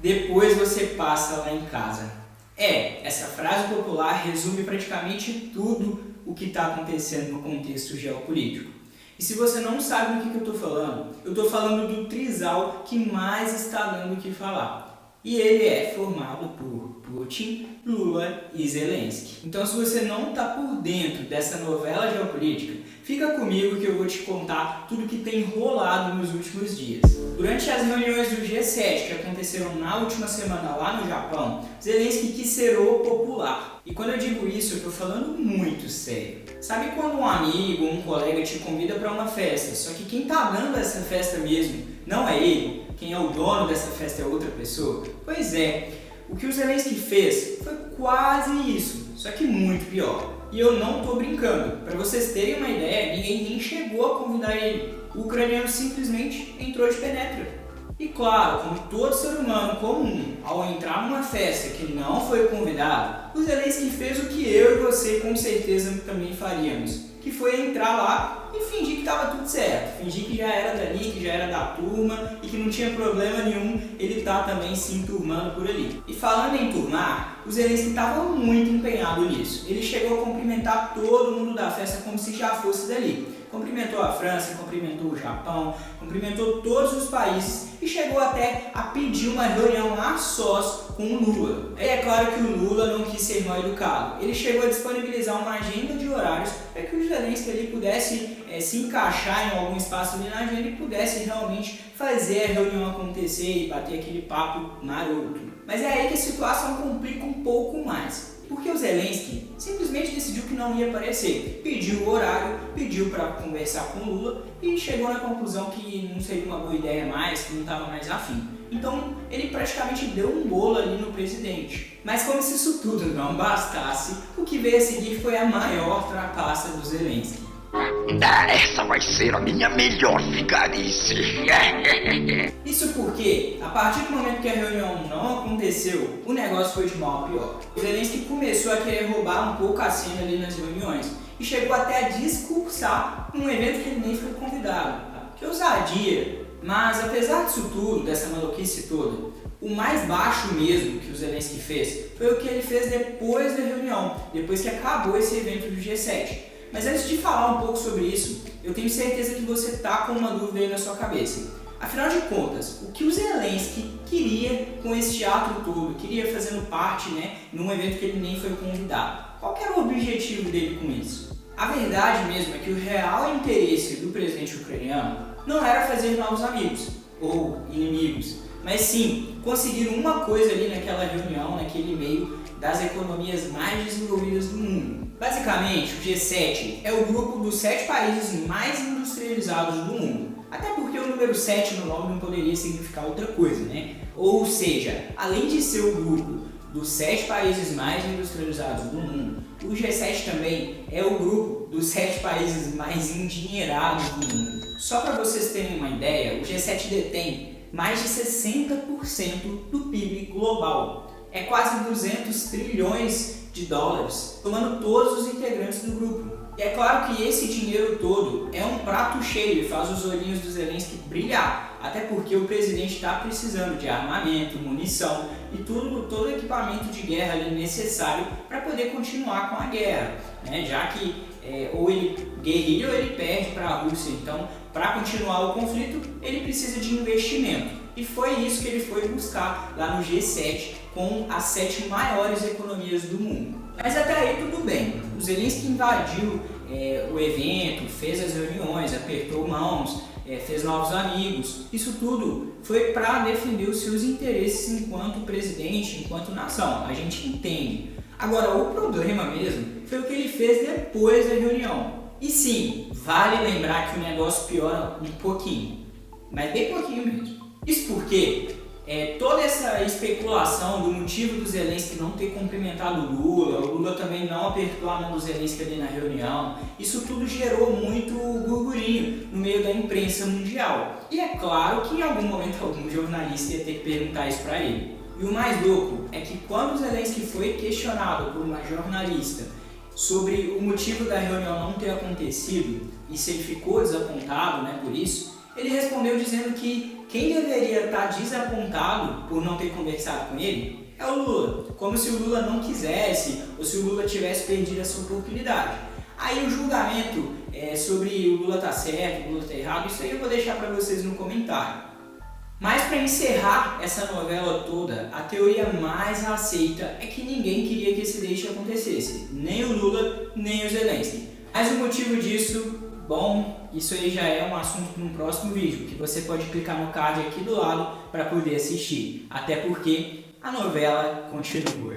Depois você passa lá em casa. Essa frase popular resume praticamente tudo o que está acontecendo no contexto geopolítico. E se você não sabe do que eu estou falando do trisal que mais está dando o que falar. E ele é formado por Putin, Lula e Zelensky. Então, se você não está por dentro dessa novela geopolítica, fica comigo que eu vou te contar tudo que tem rolado nos últimos dias. Durante as reuniões do G7 que aconteceram na última semana lá no Japão, Zelensky quis ser o popular. E quando eu digo isso, eu estou falando muito sério. Sabe quando um amigo ou um colega te convida para uma festa, só que quem está dando essa festa mesmo não é ele? Quem é o dono dessa festa é outra pessoa? Pois é, o que o Zelensky fez foi quase isso, só que muito pior. E eu não tô brincando, para vocês terem uma ideia, ninguém nem chegou a convidar ele. O ucraniano simplesmente entrou de penetra. E claro, como todo ser humano comum, ao entrar numa festa que não foi convidado, o Zelensky fez o que eu e você com certeza também faríamos, que foi entrar lá e fingir que estava tudo certo, fingir que já era dali, que já era da turma e que não tinha problema nenhum ele tá também se enturmando por ali. E falando em turmar, o Zelensky estava muito empenhado nisso. Ele chegou a cumprimentar todo mundo da festa como se já fosse dali. Cumprimentou a França, cumprimentou o Japão, cumprimentou todos os países e chegou até a pedir uma reunião a sós com o Lula. É claro que o Lula não quis ser mal educado. Ele chegou a disponibilizar uma agenda de horários para que o Zelensky ali pudesse se encaixar em algum espaço ali na agenda e pudesse realmente fazer a reunião acontecer e bater aquele papo maroto. Mas é aí que a situação complica um pouco mais. Porque o Zelensky simplesmente decidiu que não ia aparecer. Pediu o horário, pediu para conversar com o Lula e chegou na conclusão que não seria uma boa ideia mais, que não estava mais afim. Então ele praticamente deu um bolo ali no presidente. Mas como se isso tudo não bastasse, o que veio a seguir foi a maior trapaça do Zelensky. Essa vai ser a minha melhor vigarice. Isso porque, a partir do momento que a reunião não aconteceu, o negócio foi de mal a pior. O Zelensky começou a querer roubar um pouco a cena ali nas reuniões e chegou até a discursar num evento que ele nem foi convidado. Que ousadia! Mas apesar disso tudo, dessa maluquice toda, o mais baixo mesmo que o Zelensky fez foi o que ele fez depois da reunião, depois que acabou esse evento do G7. Mas antes de falar um pouco sobre isso, eu tenho certeza que você está com uma dúvida aí na sua cabeça. Afinal de contas, o que o Zelensky queria com esse teatro todo, queria fazendo parte, num evento que ele nem foi convidado? Qual que era o objetivo dele com isso? A verdade mesmo é que o real interesse do presidente ucraniano não era fazer novos amigos ou inimigos, mas sim conseguir uma coisa ali naquela reunião, naquele meio das economias mais desenvolvidas do mundo. Basicamente, o G7 é o grupo dos 7 países mais industrializados do mundo. Até porque o número 7 no nome não poderia significar outra coisa, Ou seja, além de ser o grupo dos 7 países mais industrializados do mundo, o G7 também é o grupo dos 7 países mais endinheirados do mundo. Só para vocês terem uma ideia, o G7 detém mais de 60% do PIB global. É quase 200 trilhões de dólares, tomando todos os integrantes do grupo. E é claro que esse dinheiro todo é um prato cheio e faz os olhinhos do Zelensky brilhar, até porque o presidente está precisando de armamento, munição e todo o equipamento de guerra ali necessário para poder continuar com a guerra, já que ou ele guerrilha ou ele perde para a Rússia. Então, para continuar o conflito, ele precisa de investimento. E foi isso que ele foi buscar lá no G7 com as 7 maiores economias do mundo. Mas até aí tudo bem. O Zelensky invadiu o evento, fez as reuniões, apertou mãos, fez novos amigos. Isso tudo foi para defender os seus interesses enquanto presidente, enquanto nação. A gente entende. Agora, o problema mesmo foi o que ele fez depois da reunião. E sim, vale lembrar que o negócio piora um pouquinho, mas bem pouquinho mesmo. Isso porque toda essa especulação do motivo do Zelensky não ter cumprimentado o Lula também não apertou a mão do Zelensky ali na reunião, isso tudo gerou muito burburinho no meio da imprensa mundial. E é claro que em algum momento algum jornalista ia ter que perguntar isso para ele. E o mais louco é que quando o Zelensky foi questionado por uma jornalista sobre o motivo da reunião não ter acontecido e se ele ficou desapontado por isso, ele respondeu dizendo que quem deveria estar desapontado por não ter conversado com ele é o Lula, como se o Lula não quisesse ou se o Lula tivesse perdido essa oportunidade. Aí o julgamento sobre o Lula tá certo, o Lula tá errado, isso aí eu vou deixar para vocês no comentário. Mas para encerrar essa novela toda, a teoria mais aceita é que ninguém queria que esse date acontecesse, nem o Lula, nem o Zelensky. Mas o motivo disso, bom, isso aí já é um assunto para um próximo vídeo, que você pode clicar no card aqui do lado para poder assistir, até porque a novela continua.